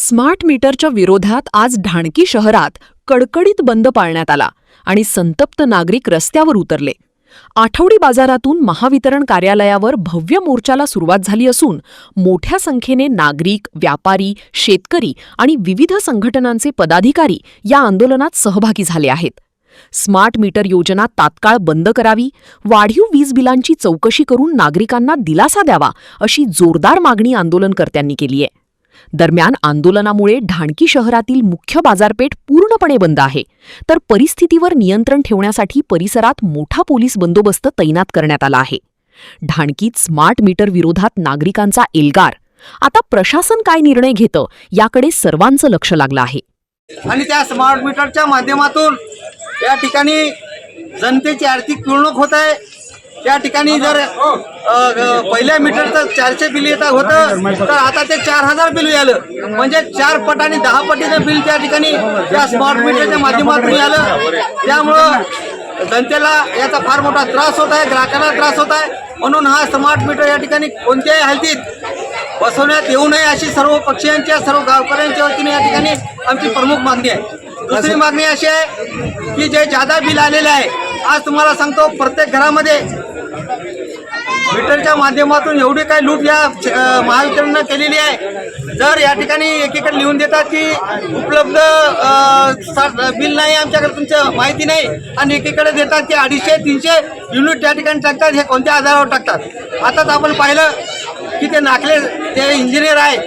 Smart मीटरच्या विरोधात आज ढाणकी शहरात कडकडीत बंद पाळण्यात आला आणि संतप्त नागरिक रस्त्यावर उतरले। आठवडी बाजारातून महावितरण कार्यालयावर भव्य मोर्चाला सुरुवात झाली असून मोठ्या संख्येने नागरिक, व्यापारी, शेतकरी आणि विविध संघटनांचे पदाधिकारी या आंदोलनात सहभागी झाले आहेत। स्मार्ट मीटर योजना तात्काळ बंद करावी, वाढीव वीज बिलांची चौकशी करून नागरिकांना दिलासा द्यावा अशी जोरदार मागणी आंदोलनकर्त्यांनी केली आहे। दरम्यान आंदोलनामुळे ढाणकी शहरातील मुख्य बाजारपेठ पूर्णपणे बंद आहे, तर परिस्थितीवर नियंत्रण ठेवण्यासाठी परिसरात मोठा पोलीस बंदोबस्त तैनात करण्यात आला आहे। ढाणकीत स्मार्ट मीटर विरोधात नागरिकांचा एल्गार। आता प्रशासन काय निर्णय घेतं याकडे सर्वांचं लक्ष लागलं आहे। आणि त्या स्मार्ट मीटरच्या माध्यमातून या ठिकाणी जनतेची आर्थिक पिळवणूक होत आहे। त्या ठिकाणी जर पहिल्या मीटरचं 400 बिल येत होतं तर आता ते 4000 बिल आलं, म्हणजे 4 पट आणि 10 पटीचं बिल त्या ठिकाणी या स्मार्ट मीटरच्या माध्यमातून आलं। त्यामुळं जनतेला याचा फार मोठा त्रास होत आहे, ग्राहकांना त्रास होत आहे। म्हणून हा स्मार्ट मीटर या ठिकाणी कोणत्याही हालतीत बसवण्यात येऊ नये अशी सर्व पक्षीयांच्या, सर्व गावकऱ्यांच्या वतीने या ठिकाणी आमची प्रमुख मागणी आहे। दुसरी मागणी अशी आहे की जे जादा बिल आलेले आहे, आज तुम्हाला सांगतो प्रत्येक घरामध्ये मीटरच्या माध्यमातून एवढी काही लूट या महावितरणनं केलेली आहे। जर या ठिकाणी एकीकडे लिहून देतात की उपलब्ध बिल नाही आमच्याकडे, तुमचं माहिती नाही, आणि एकीकडे देतात की 250-300 युनिट त्या ठिकाणी टाकतात। हे कोणत्या आधारावर टाकतात? आताच आपण पाहिलं की ते नाकले ते इंजिनियर आहे,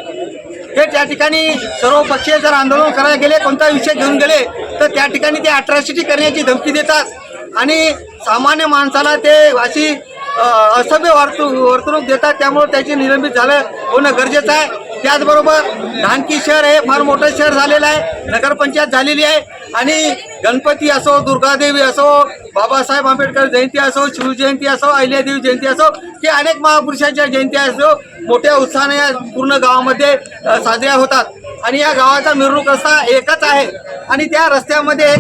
हे त्या ठिकाणी सर्व पक्षीय जर आंदोलन करायला गेले, कोणता विषय घेऊन गेले तर त्या ठिकाणी ते अट्रॉसिटी करण्याची धमकी देतात आणि सामान्य माणसाला ते अशी असभ्य वर्तणूक देतात। त्यामुळे त्याची निलंबित होणं गरजेचं आहे। त्याचबरोबर ढाणकी शहर हे फार मोठं शहर झालेलं आहे, नगरपंचायत झालेली आहे आणि गणपती असो, दुर्गादेवी असो, बाबासाहेब आंबेडकर जयंती असो, शिवजयंती असो, अहिल्यादेवी जयंती असो, की अनेक महापुरुषांच्या जयंती असो, मोठ्या उत्साहाने या पूर्ण गावामध्ये साजऱ्या होतात। आणि या गावाचा मिरवणूक रस्ता एकच आहे आणि त्या रस्त्यामध्ये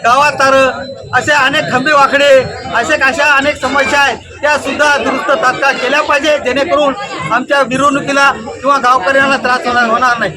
गावात असे अनेक खंबे वाकडे, अशा अनेक समस्या आहेत, त्या सुद्धा दुरुस्त तात्काळ केल्या पाहिजे, जेणेकरून आमच्या मिरवणुकीला किंवा गावकऱ्यांना त्रास होणार नाही।